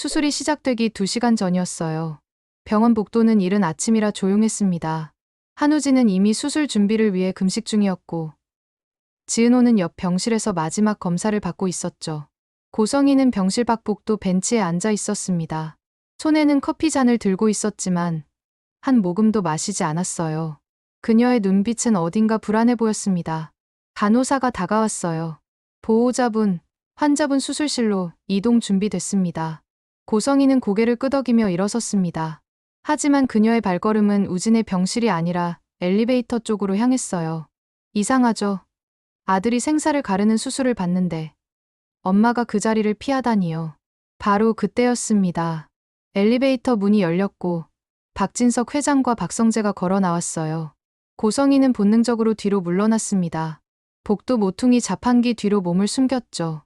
수술이 시작되기 2시간 전이었어요. 병원 복도는 이른 아침이라 조용했습니다. 한우진은 이미 수술 준비를 위해 금식 중이었고, 지은호는 옆 병실에서 마지막 검사를 받고 있었죠. 고성이는 병실 밖 복도 벤치에 앉아 있었습니다. 손에는 커피잔을 들고 있었지만 한 모금도 마시지 않았어요. 그녀의 눈빛은 어딘가 불안해 보였습니다. 간호사가 다가왔어요. 보호자분, 환자분 수술실로 이동 준비됐습니다. 고성이는 고개를 끄덕이며 일어섰습니다. 하지만 그녀의 발걸음은 우진의 병실이 아니라 엘리베이터 쪽으로 향했어요. 이상하죠? 아들이 생사를 가르는 수술을 받는데 엄마가 그 자리를 피하다니요. 바로 그때였습니다. 엘리베이터 문이 열렸고 박진석 회장과 박성재가 걸어 나왔어요. 고성이는 본능적으로 뒤로 물러났습니다. 복도 모퉁이 자판기 뒤로 몸을 숨겼죠.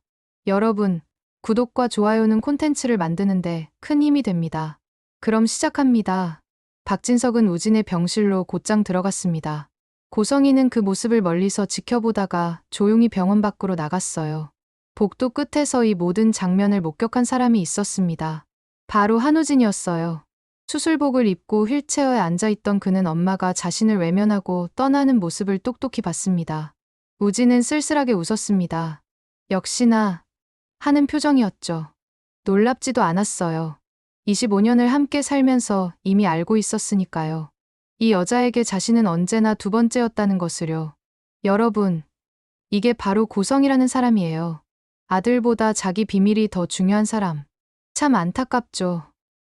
여러분, 구독과 좋아요는 콘텐츠를 만드는데 큰 힘이 됩니다. 그럼 시작합니다. 박진석은 우진의 병실로 곧장 들어갔습니다. 고성이는 그 모습을 멀리서 지켜보다가 조용히 병원 밖으로 나갔어요. 복도 끝에서 이 모든 장면을 목격한 사람이 있었습니다. 바로 한우진이었어요. 수술복을 입고 휠체어에 앉아있던 그는 엄마가 자신을 외면하고 떠나는 모습을 똑똑히 봤습니다. 우진은 쓸쓸하게 웃었습니다. 역시나 하는 표정이었죠. 놀랍지도 않았어요. 25년을 함께 살면서 이미 알고 있었으니까요. 이 여자에게 자신은 언제나 두 번째였다는 것을요. 여러분, 이게 바로 고성이라는 사람이에요. 아들보다 자기 비밀이 더 중요한 사람. 참 안타깝죠.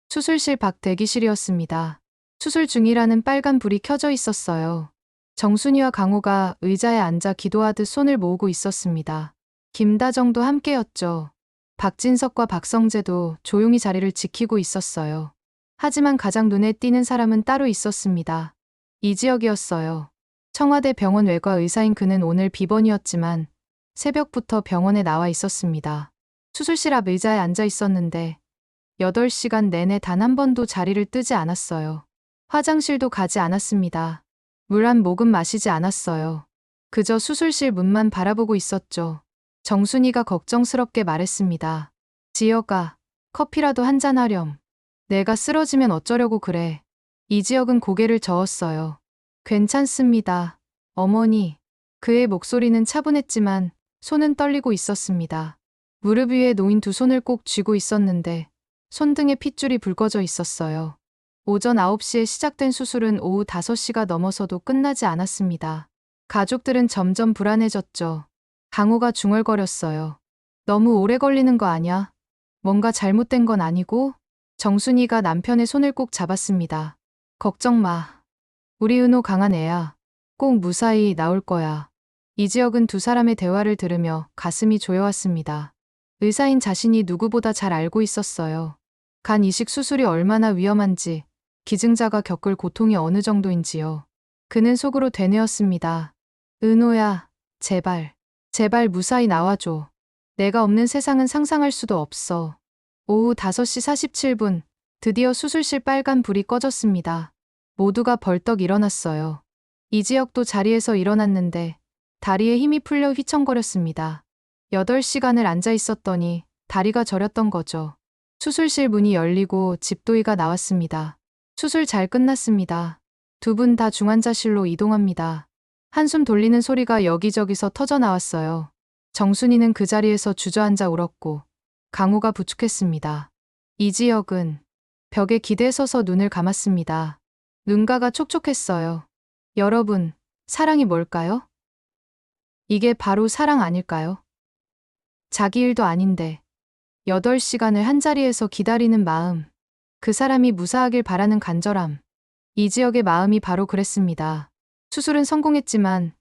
수술실 밖 대기실이었습니다. 수술 중이라는 빨간 불이 켜져 있었어요. 정순이와 강호가 의자에 앉아 기도하듯 손을 모으고 있었습니다. 김다정도 함께였죠. 박진석과 박성재도 조용히 자리를 지키고 있었어요. 하지만 가장 눈에 띄는 사람은 따로 있었습니다. 이지혁이었어요. 청와대 병원 외과 의사인 그는 오늘 비번이었지만 새벽부터 병원에 나와 있었습니다. 수술실 앞 의자에 앉아 있었는데 8시간 내내 단 한 번도 자리를 뜨지 않았어요. 화장실도 가지 않았습니다. 물 한 모금 마시지 않았어요. 그저 수술실 문만 바라보고 있었죠. 정순이가 걱정스럽게 말했습니다. 지혁아, 커피라도 한잔 하렴. 내가 쓰러지면 어쩌려고 그래. 이지혁은 고개를 저었어요. 괜찮습니다. 어머니. 그의 목소리는 차분했지만 손은 떨리고 있었습니다. 무릎 위에 놓인 두 손을 꼭 쥐고 있었는데 손등에 핏줄이 붉어져 있었어요. 오전 9시에 시작된 수술은 오후 5시가 넘어서도 끝나지 않았습니다. 가족들은 점점 불안해졌죠. 강호가 중얼거렸어요. 너무 오래 걸리는 거 아냐? 뭔가 잘못된 건 아니고? 정순이가 남편의 손을 꼭 잡았습니다. 걱정 마. 우리 은호 강한 애야. 꼭 무사히 나올 거야. 이지혁은 두 사람의 대화를 들으며 가슴이 조여왔습니다. 의사인 자신이 누구보다 잘 알고 있었어요. 간 이식 수술이 얼마나 위험한지, 기증자가 겪을 고통이 어느 정도인지요. 그는 속으로 되뇌었습니다. 은호야, 제발, 제발 무사히 나와줘. 내가 없는 세상은 상상할 수도 없어. 오후 5시 47분, 드디어 수술실 빨간 불이 꺼졌습니다. 모두가 벌떡 일어났어요. 이지혁도 자리에서 일어났는데 다리에 힘이 풀려 휘청거렸습니다. 8시간을 앉아 있었더니 다리가 저렸던 거죠. 수술실 문이 열리고 집도의가 나왔습니다. 수술 잘 끝났습니다. 두 분 다 중환자실로 이동합니다. 한숨 돌리는 소리가 여기저기서 터져 나왔어요. 정순이는 그 자리에서 주저앉아 울었고 강호가 부축했습니다. 이지혁은 벽에 기대 서서 눈을 감았습니다. 눈가가 촉촉했어요. 여러분, 사랑이 뭘까요? 이게 바로 사랑 아닐까요? 자기 일도 아닌데 8시간을 한자리에서 기다리는 마음, 그 사람이 무사하길 바라는 간절함. 이지혁의 마음이 바로 그랬습니다. 수술은 성공했지만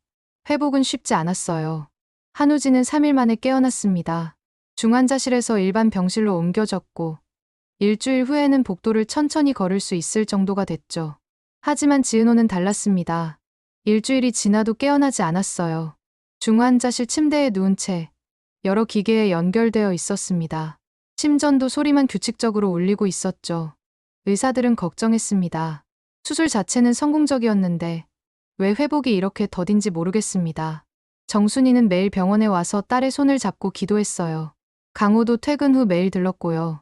회복은 쉽지 않았어요. 한우진은 3일 만에 깨어났습니다. 중환자실에서 일반 병실로 옮겨졌고 일주일 후에는 복도를 천천히 걸을 수 있을 정도가 됐죠. 하지만 지은호는 달랐습니다. 일주일이 지나도 깨어나지 않았어요. 중환자실 침대에 누운 채 여러 기계에 연결되어 있었습니다. 심전도 소리만 규칙적으로 울리고 있었죠. 의사들은 걱정했습니다. 수술 자체는 성공적이었는데 왜 회복이 이렇게 더딘지 모르겠습니다. 정순이는 매일 병원에 와서 딸의 손을 잡고 기도했어요. 강호도 퇴근 후 매일 들렀고요.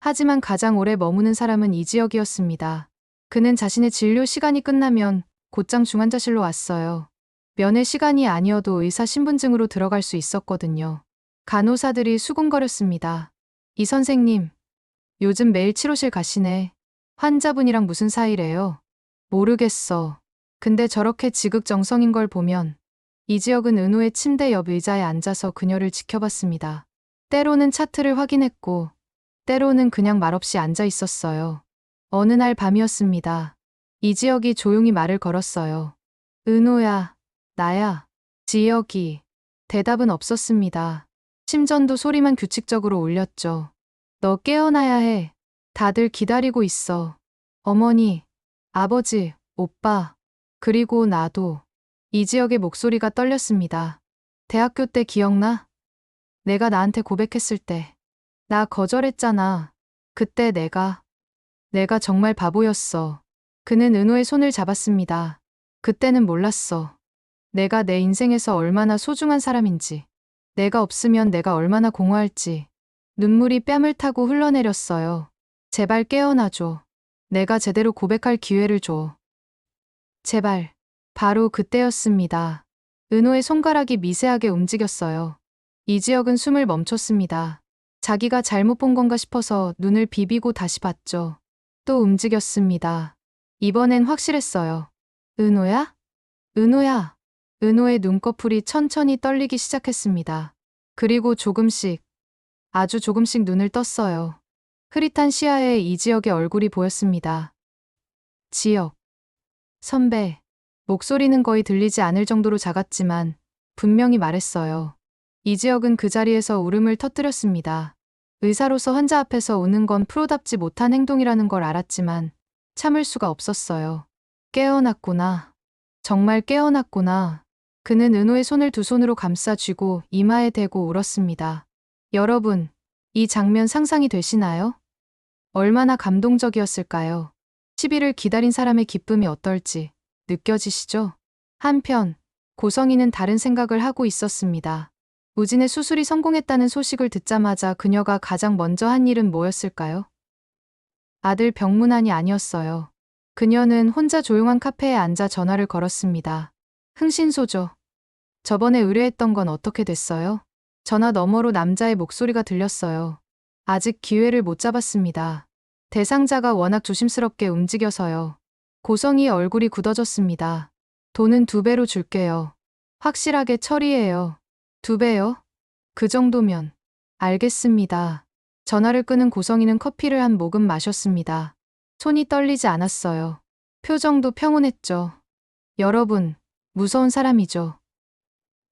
하지만 가장 오래 머무는 사람은 이지혁이었습니다. 그는 자신의 진료 시간이 끝나면 곧장 중환자실로 왔어요. 면회 시간이 아니어도 의사 신분증으로 들어갈 수 있었거든요. 간호사들이 수군거렸습니다. 이 선생님, 요즘 매일 치료실 가시네. 환자분이랑 무슨 사이래요? 모르겠어. 근데 저렇게 지극정성인 걸 보면. 이지혁은 은호의 침대 옆 의자에 앉아서 그녀를 지켜봤습니다. 때로는 차트를 확인했고, 때로는 그냥 말없이 앉아 있었어요. 어느 날 밤이었습니다. 이지혁이 조용히 말을 걸었어요. 은호야, 나야. 지혁이. 대답은 없었습니다. 심전도 소리만 규칙적으로 울렸죠. 너 깨어나야 해. 다들 기다리고 있어. 어머니, 아버지, 오빠, 그리고 나도. 이지혁의 목소리가 떨렸습니다. 대학교 때 기억나? 내가 나한테 고백했을 때. 나 거절했잖아. 그때 내가 정말 바보였어. 그는 은호의 손을 잡았습니다. 그때는 몰랐어. 내가 내 인생에서 얼마나 소중한 사람인지. 내가 없으면 내가 얼마나 공허할지. 눈물이 뺨을 타고 흘러내렸어요. 제발 깨어나줘. 내가 제대로 고백할 기회를 줘. 제발. 바로 그때였습니다. 은호의 손가락이 미세하게 움직였어요. 이지혁은 숨을 멈췄습니다. 자기가 잘못 본 건가 싶어서 눈을 비비고 다시 봤죠. 또 움직였습니다. 이번엔 확실했어요. 은호야? 은호야. 은호의 눈꺼풀이 천천히 떨리기 시작했습니다. 그리고 조금씩, 아주 조금씩 눈을 떴어요. 흐릿한 시야에 이지혁의 얼굴이 보였습니다. 지혁. 선배. 목소리는 거의 들리지 않을 정도로 작았지만 분명히 말했어요. 이지혁은 그 자리에서 울음을 터뜨렸습니다. 의사로서 환자 앞에서 우는 건 프로답지 못한 행동이라는 걸 알았지만 참을 수가 없었어요. 깨어났구나. 정말 깨어났구나. 그는 은호의 손을 두 손으로 감싸 쥐고 이마에 대고 울었습니다. 여러분, 이 장면 상상이 되시나요? 얼마나 감동적이었을까요? 10일을 기다린 사람의 기쁨이 어떨지 느껴지시죠? 한편, 고성이는 다른 생각을 하고 있었습니다. 우진의 수술이 성공했다는 소식을 듣자마자 그녀가 가장 먼저 한 일은 뭐였을까요? 아들 병문안이 아니었어요. 그녀는 혼자 조용한 카페에 앉아 전화를 걸었습니다. 흥신소죠. 저번에 의뢰했던 건 어떻게 됐어요? 전화 너머로 남자의 목소리가 들렸어요. 아직 기회를 못 잡았습니다. 대상자가 워낙 조심스럽게 움직여서요. 고성이의 얼굴이 굳어졌습니다. 돈은 2배로 줄게요. 확실하게 처리해요. 2배요? 그 정도면. 알겠습니다. 전화를 끊은 고성이는 커피를 한 모금 마셨습니다. 손이 떨리지 않았어요. 표정도 평온했죠. 여러분, 무서운 사람이죠.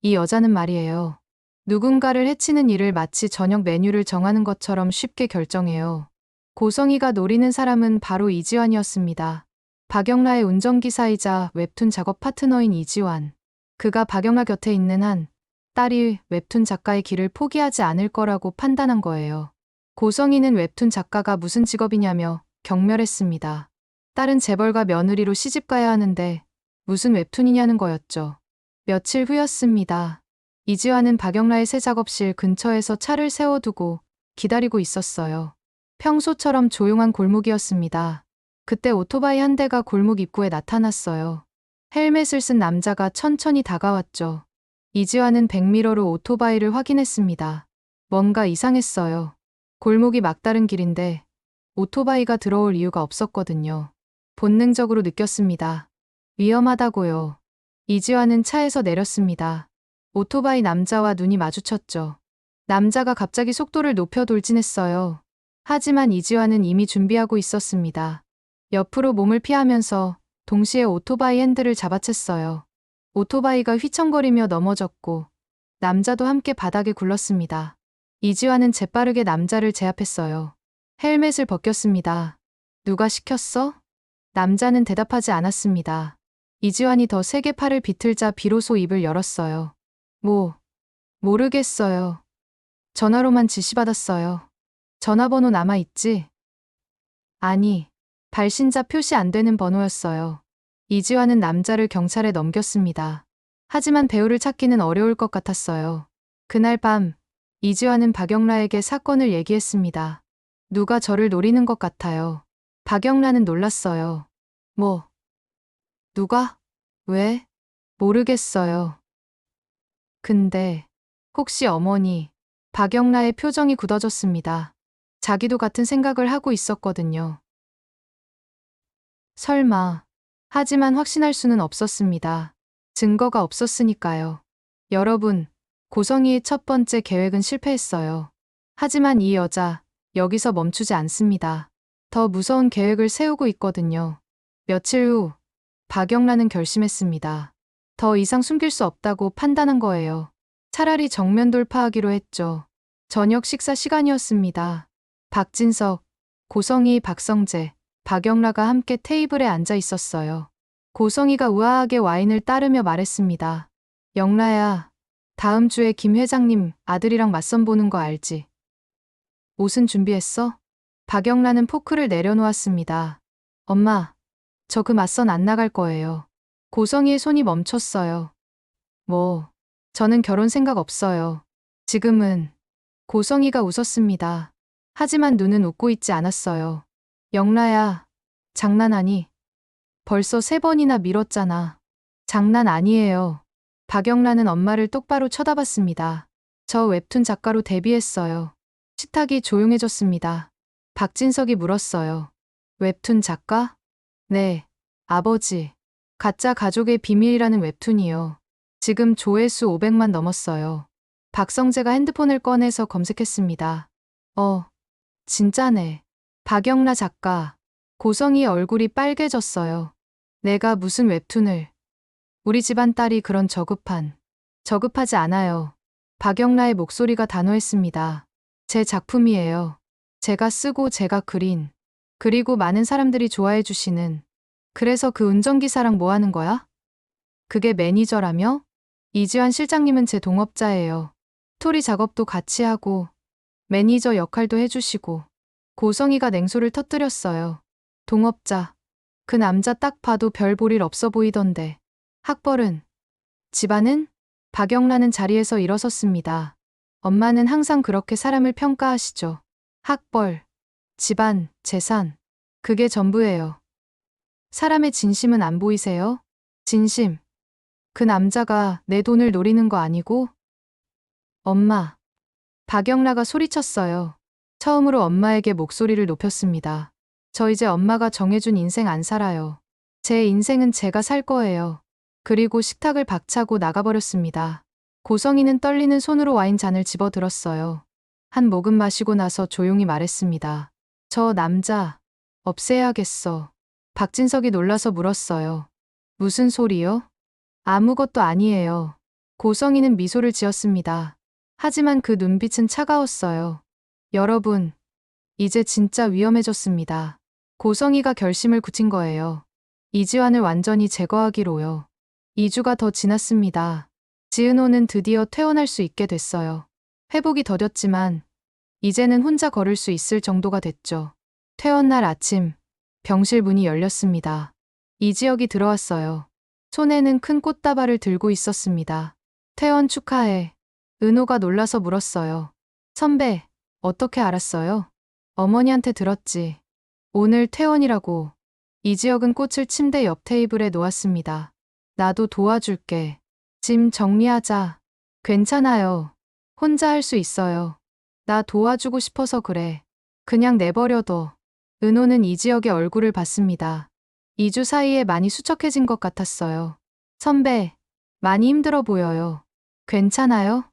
이 여자는 말이에요. 누군가를 해치는 일을 마치 저녁 메뉴를 정하는 것처럼 쉽게 결정해요. 고성이가 노리는 사람은 바로 이지환이었습니다. 박영라의 운전기사이자 웹툰 작업 파트너인 이지환. 그가 박영라 곁에 있는 한 딸이 웹툰 작가의 길을 포기하지 않을 거라고 판단한 거예요. 고성이는 웹툰 작가가 무슨 직업이냐며 경멸했습니다. 딸은 재벌가 며느리로 시집가야 하는데 무슨 웹툰이냐는 거였죠. 며칠 후였습니다. 이지환은 박영라의 새 작업실 근처에서 차를 세워두고 기다리고 있었어요. 평소처럼 조용한 골목이었습니다. 그때 오토바이 한 대가 골목 입구에 나타났어요. 헬멧을 쓴 남자가 천천히 다가왔죠. 이지환은 백미러로 오토바이를 확인했습니다. 뭔가 이상했어요. 골목이 막다른 길인데 오토바이가 들어올 이유가 없었거든요. 본능적으로 느꼈습니다. 위험하다고요. 이지환은 차에서 내렸습니다. 오토바이 남자와 눈이 마주쳤죠. 남자가 갑자기 속도를 높여 돌진했어요. 하지만 이지환은 이미 준비하고 있었습니다. 옆으로 몸을 피하면서 동시에 오토바이 핸들을 잡아챘어요. 오토바이가 휘청거리며 넘어졌고 남자도 함께 바닥에 굴렀습니다. 이지환은 재빠르게 남자를 제압했어요. 헬멧을 벗겼습니다. 누가 시켰어? 남자는 대답하지 않았습니다. 이지환이 더 세게 팔을 비틀자 비로소 입을 열었어요. 모르겠어요. 전화로만 지시받았어요. 전화번호 남아있지? 아니, 발신자 표시 안 되는 번호였어요. 이지환은 남자를 경찰에 넘겼습니다. 하지만 배우를 찾기는 어려울 것 같았어요. 그날 밤, 이지환은 박영라에게 사건을 얘기했습니다. 누가 저를 노리는 것 같아요. 박영란은 놀랐어요. 뭐, 누가? 왜? 모르겠어요. 근데, 혹시 어머니, 박영라의 표정이 굳어졌습니다. 자기도 같은 생각을 하고 있었거든요. 설마. 하지만 확신할 수는 없었습니다. 증거가 없었으니까요. 여러분, 고성희의 첫 번째 계획은 실패했어요. 하지만 이 여자, 여기서 멈추지 않습니다. 더 무서운 계획을 세우고 있거든요. 며칠 후, 박영란은 결심했습니다. 더 이상 숨길 수 없다고 판단한 거예요. 차라리 정면 돌파하기로 했죠. 저녁 식사 시간이었습니다. 박진석, 고성희, 박성재, 박영라가 함께 테이블에 앉아 있었어요. 고성희가 우아하게 와인을 따르며 말했습니다. 영라야, 다음 주에 김 회장님 아들이랑 맞선 보는 거 알지? 옷은 준비했어? 박영라는 포크를 내려놓았습니다. 엄마, 저 그 맞선 안 나갈 거예요. 고성희의 손이 멈췄어요. 뭐, 저는 결혼 생각 없어요. 지금은. 고성희가 웃었습니다. 하지만 눈은 웃고 있지 않았어요. 영라야, 장난하니? 벌써 3번이나 미뤘잖아. 장난 아니에요. 박영란은 엄마를 똑바로 쳐다봤습니다. 저 웹툰 작가로 데뷔했어요. 식탁이 조용해졌습니다. 박진석이 물었어요. 웹툰 작가? 네, 아버지. 가짜 가족의 비밀이라는 웹툰이요. 지금 조회수 500만 넘었어요. 박성재가 핸드폰을 꺼내서 검색했습니다. 진짜네. 박영라 작가. 고성희 얼굴이 빨개졌어요. 내가 무슨 웹툰을. 우리 집안 딸이 그런 저급하지 않아요. 박영라의 목소리가 단호했습니다. 제 작품이에요. 제가 쓰고 제가 그린. 그리고 많은 사람들이 좋아해 주시는. 그래서 그 운전기사랑 뭐 하는 거야? 그게 매니저라며? 이지환 실장님은 제 동업자예요. 스토리 작업도 같이 하고 매니저 역할도 해주시고. 고성희가 냉소를 터뜨렸어요. 동업자. 그 남자 딱 봐도 별 볼 일 없어 보이던데. 학벌은? 집안은? 박영란은 자리에서 일어섰습니다. 엄마는 항상 그렇게 사람을 평가하시죠. 학벌, 집안, 재산. 그게 전부예요. 사람의 진심은 안 보이세요? 진심. 그 남자가 내 돈을 노리는 거 아니고? 엄마. 박영라가 소리쳤어요. 처음으로 엄마에게 목소리를 높였습니다. 저 이제 엄마가 정해준 인생 안 살아요. 제 인생은 제가 살 거예요. 그리고 식탁을 박차고 나가버렸습니다. 고성희는 떨리는 손으로 와인 잔을 집어들었어요. 한 모금 마시고 나서 조용히 말했습니다. 저 남자, 없애야겠어. 박진석이 놀라서 물었어요. 무슨 소리요? 아무것도 아니에요. 고성희는 미소를 지었습니다. 하지만 그 눈빛은 차가웠어요. 여러분, 이제 진짜 위험해졌습니다. 고성희가 결심을 굳힌 거예요. 이지환을 완전히 제거하기로요. 2주가 더 지났습니다. 지은호는 드디어 퇴원할 수 있게 됐어요. 회복이 더뎠지만 이제는 혼자 걸을 수 있을 정도가 됐죠. 퇴원 날 아침, 병실 문이 열렸습니다. 이지혁이 들어왔어요. 손에는 큰 꽃다발을 들고 있었습니다. 퇴원 축하해. 은호가 놀라서 물었어요. 선배, 어떻게 알았어요? 어머니한테 들었지. 오늘 퇴원이라고. 이지혁은 꽃을 침대 옆 테이블에 놓았습니다. 나도 도와줄게. 짐 정리하자. 괜찮아요. 혼자 할 수 있어요. 나 도와주고 싶어서 그래. 그냥 내버려둬. 은호는 이지혁의 얼굴을 봤습니다. 2주 사이에 많이 수척해진 것 같았어요. 선배, 많이 힘들어 보여요. 괜찮아요?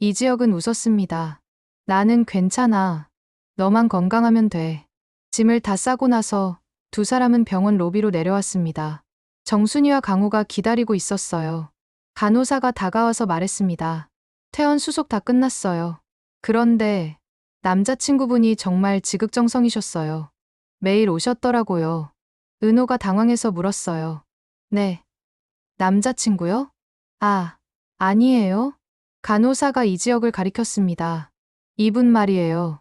이지혁은 웃었습니다. 나는 괜찮아. 너만 건강하면 돼. 짐을 다 싸고 나서 두 사람은 병원 로비로 내려왔습니다. 정순이와 강호가 기다리고 있었어요. 간호사가 다가와서 말했습니다. 퇴원 수속 다 끝났어요. 그런데 남자친구분이 정말 지극정성이셨어요. 매일 오셨더라고요. 은호가 당황해서 물었어요. 네. 남자친구요? 아, 아니에요. 간호사가 이지혁을 가리켰습니다. 이분 말이에요.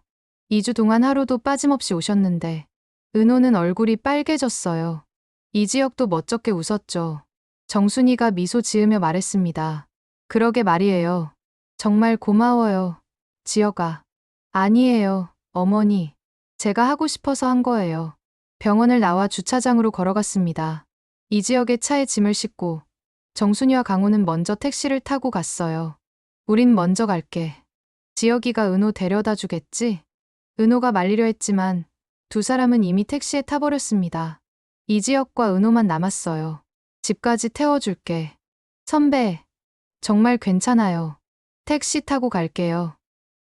2주 동안 하루도 빠짐없이 오셨는데. 은호는 얼굴이 빨개졌어요. 이지혁도 멋쩍게 웃었죠. 정순이가 미소 지으며 말했습니다. 그러게 말이에요. 정말 고마워요. 지혁아. 아니에요, 어머니. 제가 하고 싶어서 한 거예요. 병원을 나와 주차장으로 걸어갔습니다. 이지혁의 차에 짐을 싣고 정순이와 강호는 먼저 택시를 타고 갔어요. 우린 먼저 갈게. 지혁이가 은호 데려다 주겠지? 은호가 말리려 했지만 두 사람은 이미 택시에 타버렸습니다. 이지혁과 은호만 남았어요. 집까지 태워줄게. 선배, 정말 괜찮아요. 택시 타고 갈게요.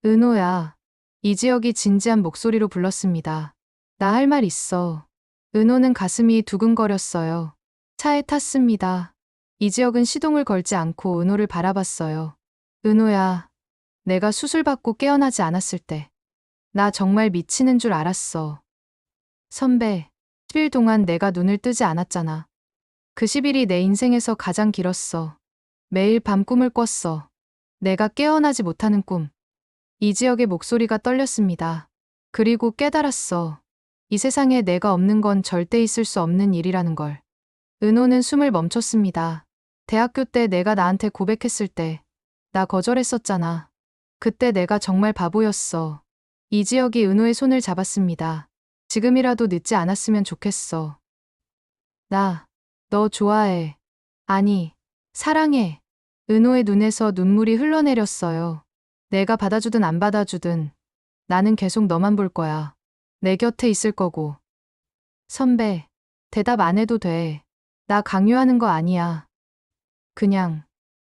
은호야. 이지혁이 진지한 목소리로 불렀습니다. 나 할 말 있어. 은호는 가슴이 두근거렸어요. 차에 탔습니다. 이지혁은 시동을 걸지 않고 은호를 바라봤어요. 은호야, 내가 수술받고 깨어나지 않았을 때 나 정말 미치는 줄 알았어. 선배, 10일 동안 내가 눈을 뜨지 않았잖아. 그 10일이 내 인생에서 가장 길었어. 매일 밤 꿈을 꿨어. 내가 깨어나지 못하는 꿈. 이지혁의 목소리가 떨렸습니다. 그리고 깨달았어. 이 세상에 내가 없는 건 절대 있을 수 없는 일이라는 걸. 은호는 숨을 멈췄습니다. 대학교 때 내가 나한테 고백했을 때 나 거절했었잖아. 그때 내가 정말 바보였어. 이지혁이 은호의 손을 잡았습니다. 지금이라도 늦지 않았으면 좋겠어. 나, 너 좋아해. 아니, 사랑해. 은호의 눈에서 눈물이 흘러내렸어요. 내가 받아주든 안 받아주든 나는 계속 너만 볼 거야. 내 곁에 있을 거고. 선배, 대답 안 해도 돼. 나 강요하는 거 아니야. 그냥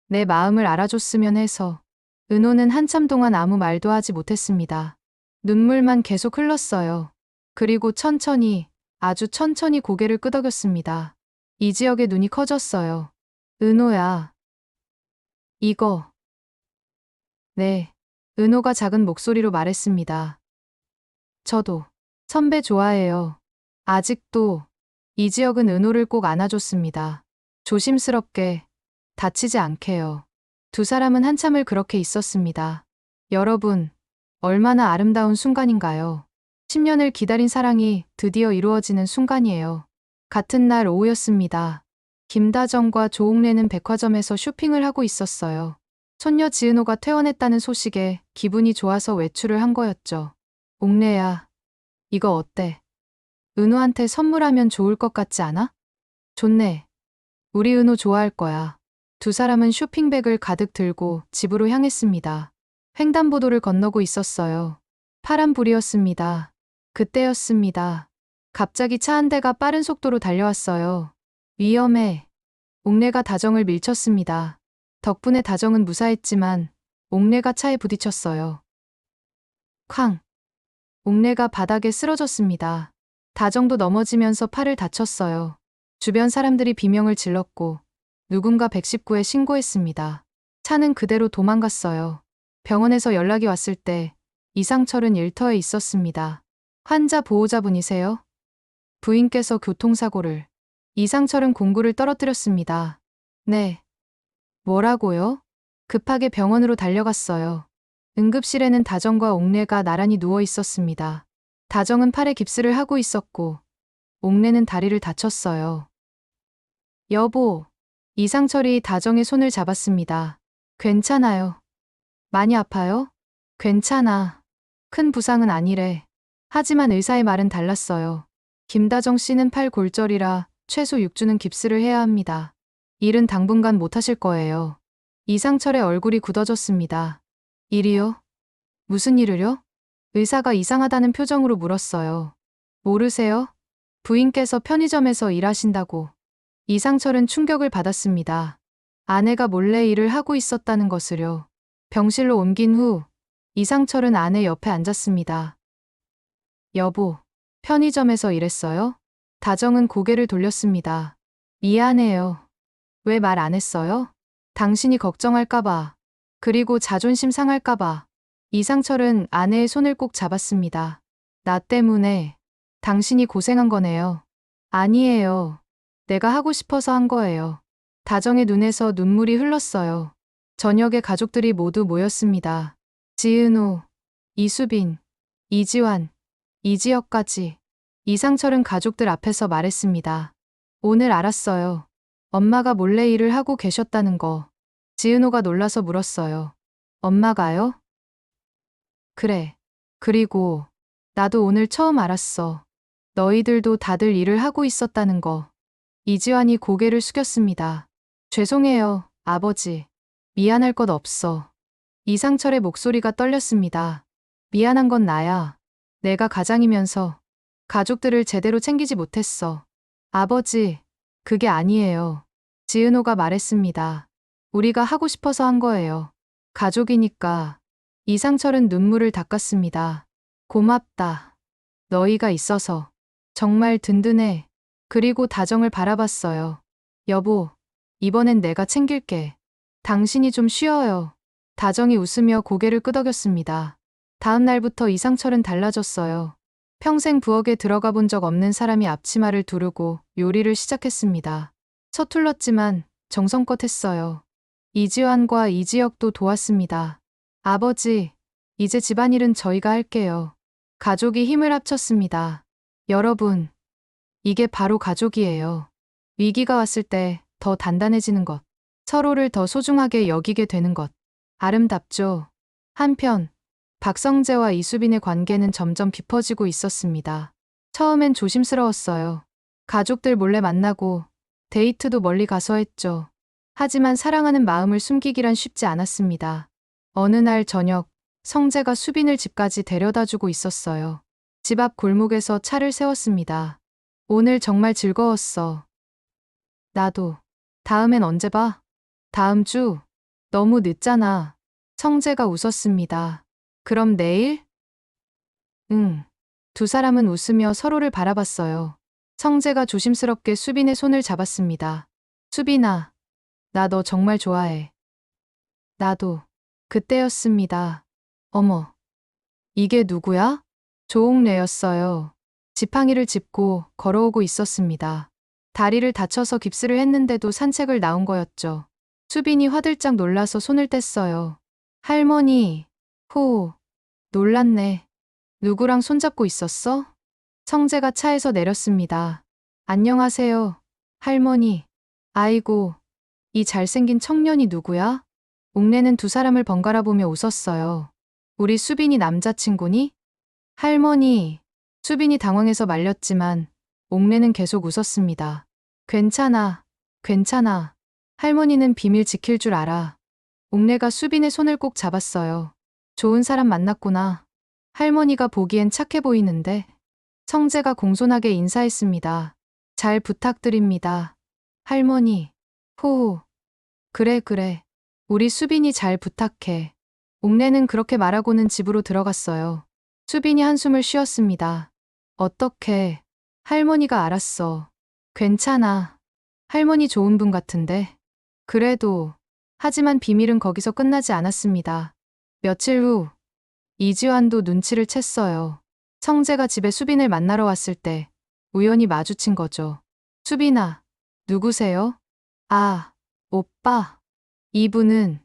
내 마음을 알아줬으면 해서. 은호는 한참 동안 아무 말도 하지 못했습니다. 눈물만 계속 흘렀어요. 그리고 천천히, 아주 천천히 고개를 끄덕였습니다. 이지혁의 눈이 커졌어요. 은호야. 이거. 네. 은호가 작은 목소리로 말했습니다. 저도 선배 좋아해요. 아직도. 이지혁은 은호를 꼭 안아줬습니다. 조심스럽게, 다치지 않게요. 두 사람은 한참을 그렇게 있었습니다. 여러분, 얼마나 아름다운 순간인가요? 10년을 기다린 사랑이 드디어 이루어지는 순간이에요. 같은 날 오후였습니다. 김다정과 조옥래는 백화점에서 쇼핑을 하고 있었어요. 손녀 지은호가 퇴원했다는 소식에 기분이 좋아서 외출을 한 거였죠. 옥래야, 이거 어때? 은호한테 선물하면 좋을 것 같지 않아? 좋네. 우리 은호 좋아할 거야. 두 사람은 쇼핑백을 가득 들고 집으로 향했습니다. 횡단보도를 건너고 있었어요. 파란불이었습니다. 그때였습니다. 갑자기 차 한 대가 빠른 속도로 달려왔어요. 위험해. 옥래가 다정을 밀쳤습니다. 덕분에 다정은 무사했지만 옥래가 차에 부딪혔어요. 쾅. 옥래가 바닥에 쓰러졌습니다. 다정도 넘어지면서 팔을 다쳤어요. 주변 사람들이 비명을 질렀고 누군가 119에 신고했습니다. 차는 그대로 도망갔어요. 병원에서 연락이 왔을 때 이상철은 일터에 있었습니다. 환자 보호자분이세요? 부인께서 교통사고를. 이상철은 공구를 떨어뜨렸습니다. 네. 뭐라고요? 급하게 병원으로 달려갔어요. 응급실에는 다정과 옥래가 나란히 누워 있었습니다. 다정은 팔에 깁스를 하고 있었고 옥래는 다리를 다쳤어요. 여보. 이상철이 다정의 손을 잡았습니다. 괜찮아요. 많이 아파요? 괜찮아. 큰 부상은 아니래. 하지만 의사의 말은 달랐어요. 김다정 씨는 팔 골절이라 최소 6주는 깁스를 해야 합니다. 일은 당분간 못하실 거예요. 이상철의 얼굴이 굳어졌습니다. 일이요? 무슨 일을요? 의사가 이상하다는 표정으로 물었어요. 모르세요? 부인께서 편의점에서 일하신다고. 이상철은 충격을 받았습니다. 아내가 몰래 일을 하고 있었다는 것을요. 병실로 옮긴 후 이상철은 아내 옆에 앉았습니다. 여보, 편의점에서 일했어요? 다정은 고개를 돌렸습니다. 미안해요. 왜 말 안 했어요? 당신이 걱정할까봐. 그리고 자존심 상할까봐. 이상철은 아내의 손을 꼭 잡았습니다. 나 때문에 당신이 고생한 거네요. 아니에요. 내가 하고 싶어서 한 거예요. 다정의 눈에서 눈물이 흘렀어요. 저녁에 가족들이 모두 모였습니다. 지은호, 이수빈, 이지환, 이지혁까지. 이상철은 가족들 앞에서 말했습니다. 오늘 알았어요. 엄마가 몰래 일을 하고 계셨다는 거. 지은호가 놀라서 물었어요. 엄마가요? 그래. 그리고 나도 오늘 처음 알았어. 너희들도 다들 일을 하고 있었다는 거. 이지환이 고개를 숙였습니다. 죄송해요, 아버지. 미안할 것 없어. 이상철의 목소리가 떨렸습니다. 미안한 건 나야. 내가 가장이면서 가족들을 제대로 챙기지 못했어. 아버지, 그게 아니에요. 지은호가 말했습니다. 우리가 하고 싶어서 한 거예요. 가족이니까. 이상철은 눈물을 닦았습니다. 고맙다. 너희가 있어서. 정말 든든해. 그리고 다정을 바라봤어요. 여보, 이번엔 내가 챙길게. 당신이 좀 쉬어요. 다정이 웃으며 고개를 끄덕였습니다. 다음 날부터 이상철은 달라졌어요. 평생 부엌에 들어가 본 적 없는 사람이 앞치마를 두르고 요리를 시작했습니다. 서툴렀지만 정성껏 했어요. 이지환과 이지혁도 도왔습니다. 아버지, 이제 집안일은 저희가 할게요. 가족이 힘을 합쳤습니다. 여러분, 이게 바로 가족이에요. 위기가 왔을 때 더 단단해지는 것, 서로를 더 소중하게 여기게 되는 것. 아름답죠? 한편, 박성재와 이수빈의 관계는 점점 깊어지고 있었습니다. 처음엔 조심스러웠어요. 가족들 몰래 만나고 데이트도 멀리 가서 했죠. 하지만 사랑하는 마음을 숨기기란 쉽지 않았습니다. 어느 날 저녁, 성재가 수빈을 집까지 데려다 주고 있었어요. 집 앞 골목에서 차를 세웠습니다. 오늘 정말 즐거웠어. 나도. 다음엔 언제 봐? 다음 주? 너무 늦잖아. 성재가 웃었습니다. 그럼 내일? 응. 두 사람은 웃으며 서로를 바라봤어요. 성재가 조심스럽게 수빈의 손을 잡았습니다. 수빈아, 나 너 정말 좋아해. 나도. 그때였습니다. 어머, 이게 누구야? 조옥래였어요. 지팡이를 짚고 걸어오고 있었습니다. 다리를 다쳐서 깁스를 했는데도 산책을 나온 거였죠. 수빈이 화들짝 놀라서 손을 뗐어요. 할머니, 호, 놀랐네. 누구랑 손잡고 있었어? 성재가 차에서 내렸습니다. 안녕하세요, 할머니. 아이고, 이 잘생긴 청년이 누구야? 옥내는 두 사람을 번갈아 보며 웃었어요. 우리 수빈이 남자친구니? 할머니. 수빈이 당황해서 말렸지만 옥내는 계속 웃었습니다. 괜찮아, 괜찮아. 할머니는 비밀 지킬 줄 알아. 옥내가 수빈의 손을 꼭 잡았어요. 좋은 사람 만났구나. 할머니가 보기엔 착해 보이는데. 성재가 공손하게 인사했습니다. 잘 부탁드립니다. 할머니. 호호. 그래, 그래. 우리 수빈이 잘 부탁해. 옥내는 그렇게 말하고는 집으로 들어갔어요. 수빈이 한숨을 쉬었습니다. 어떡해. 할머니가 알았어. 괜찮아. 할머니 좋은 분 같은데. 그래도. 하지만 비밀은 거기서 끝나지 않았습니다. 며칠 후, 이지환도 눈치를 챘어요. 성재가 집에 수빈을 만나러 왔을 때 우연히 마주친 거죠. 수빈아, 누구세요? 아, 오빠. 이분은,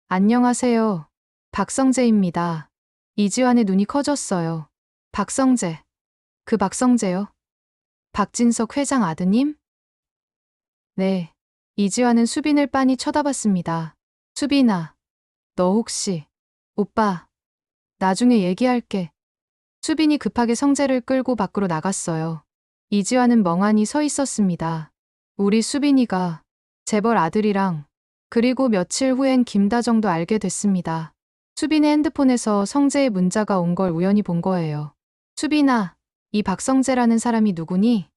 안녕하세요. 박성재입니다. 이지환의 눈이 커졌어요. 박성재. 그 박성재요? 박진석 회장 아드님? 네. 이지환은 수빈을 빤히 쳐다봤습니다. 수빈아, 너 혹시, 오빠, 나중에 얘기할게. 수빈이 급하게 성재를 끌고 밖으로 나갔어요. 이지환은 멍하니 서 있었습니다. 우리 수빈이가 재벌 아들이랑 그리고 며칠 후엔 김다정도 알게 됐습니다. 수빈의 핸드폰에서 성재의 문자가 온 걸 우연히 본 거예요. 수빈아, 이 박성재라는 사람이 누구니?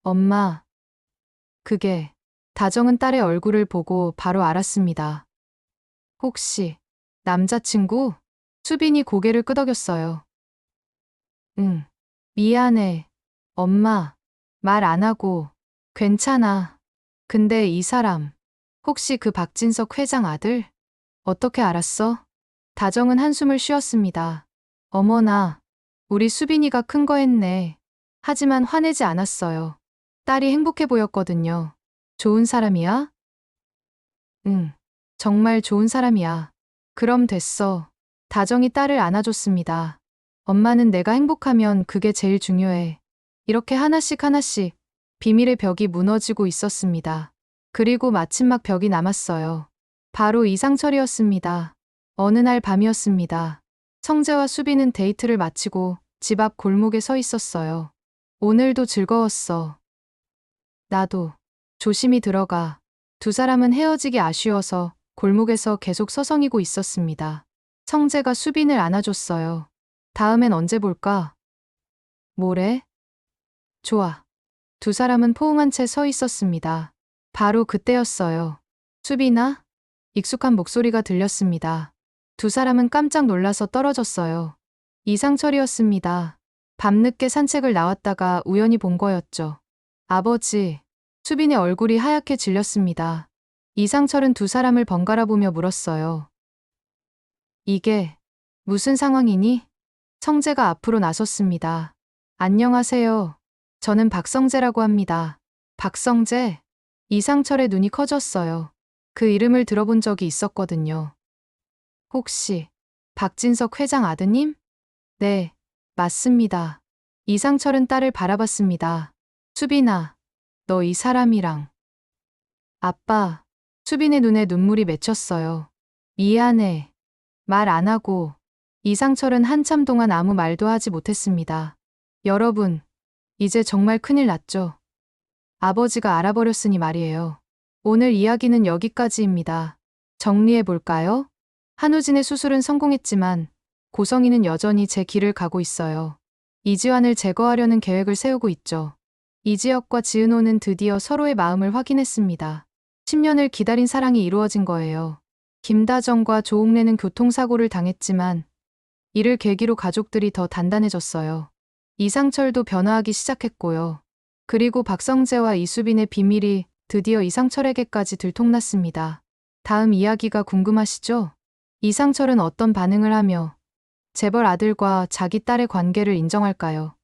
엄마. 그게, 다정은 딸의 얼굴을 보고 바로 알았습니다. 혹시, 남자친구? 수빈이 고개를 끄덕였어요. 응. 미안해. 엄마. 말 안 하고. 괜찮아. 근데 이 사람, 혹시 그 박진석 회장 아들? 어떻게 알았어? 다정은 한숨을 쉬었습니다. 어머나, 우리 수빈이가 큰 거 했네. 하지만 화내지 않았어요. 딸이 행복해 보였거든요. 좋은 사람이야? 응, 정말 좋은 사람이야. 그럼 됐어. 다정이 딸을 안아줬습니다. 엄마는 내가 행복하면 그게 제일 중요해. 이렇게 하나씩 하나씩 비밀의 벽이 무너지고 있었습니다. 그리고 마침막 벽이 남았어요. 바로 이상철이었습니다. 어느 날 밤이었습니다. 성재와 수빈은 데이트를 마치고 집 앞 골목에 서 있었어요. 오늘도 즐거웠어. 나도. 조심히 들어가. 두 사람은 헤어지기 아쉬워서 골목에서 계속 서성이고 있었습니다. 성재가 수빈을 안아줬어요. 다음엔 언제 볼까? 모레? 좋아. 두 사람은 포옹한 채 서 있었습니다. 바로 그때였어요. 수빈아? 익숙한 목소리가 들렸습니다. 두 사람은 깜짝 놀라서 떨어졌어요. 이상철이었습니다. 밤늦게 산책을 나왔다가 우연히 본 거였죠. 아버지. 수빈의 얼굴이 하얗게 질렸습니다. 이상철은 두 사람을 번갈아 보며 물었어요. 이게 무슨 상황이니? 성재가 앞으로 나섰습니다. 안녕하세요. 저는 박성재라고 합니다. 박성재? 이상철의 눈이 커졌어요. 그 이름을 들어본 적이 있었거든요. 혹시 박진석 회장 아드님? 네, 맞습니다. 이상철은 딸을 바라봤습니다. 수빈아, 너 이 사람이랑. 아빠, 수빈의 눈에 눈물이 맺혔어요. 미안해. 말 안 하고. 이상철은 한참 동안 아무 말도 하지 못했습니다. 여러분, 이제 정말 큰일 났죠. 아버지가 알아버렸으니 말이에요. 오늘 이야기는 여기까지입니다. 정리해 볼까요? 한우진의 수술은 성공했지만 고성이는 여전히 제 길을 가고 있어요. 이지환을 제거하려는 계획을 세우고 있죠. 이지혁과 지은호는 드디어 서로의 마음을 확인했습니다. 10년을 기다린 사랑이 이루어진 거예요. 김다정과 조옥래는 교통사고를 당했지만 이를 계기로 가족들이 더 단단해졌어요. 이상철도 변화하기 시작했고요. 그리고 박성재와 이수빈의 비밀이 드디어 이상철에게까지 들통났습니다. 다음 이야기가 궁금하시죠? 이상철은 어떤 반응을 하며 재벌 아들과 자기 딸의 관계를 인정할까요?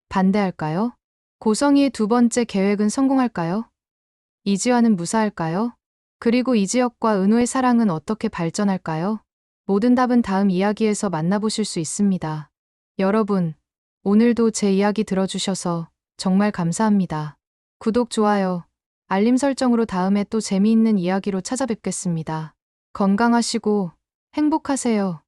반대할까요? 고성이의 두 번째 계획은 성공할까요? 이지환은 무사할까요? 그리고 이지혁과 은호의 사랑은 어떻게 발전할까요? 모든 답은 다음 이야기에서 만나보실 수 있습니다. 여러분, 오늘도 제 이야기 들어주셔서 정말 감사합니다. 구독, 좋아요, 알림 설정으로 다음에 또 재미있는 이야기로 찾아뵙겠습니다. 건강하시고 행복하세요.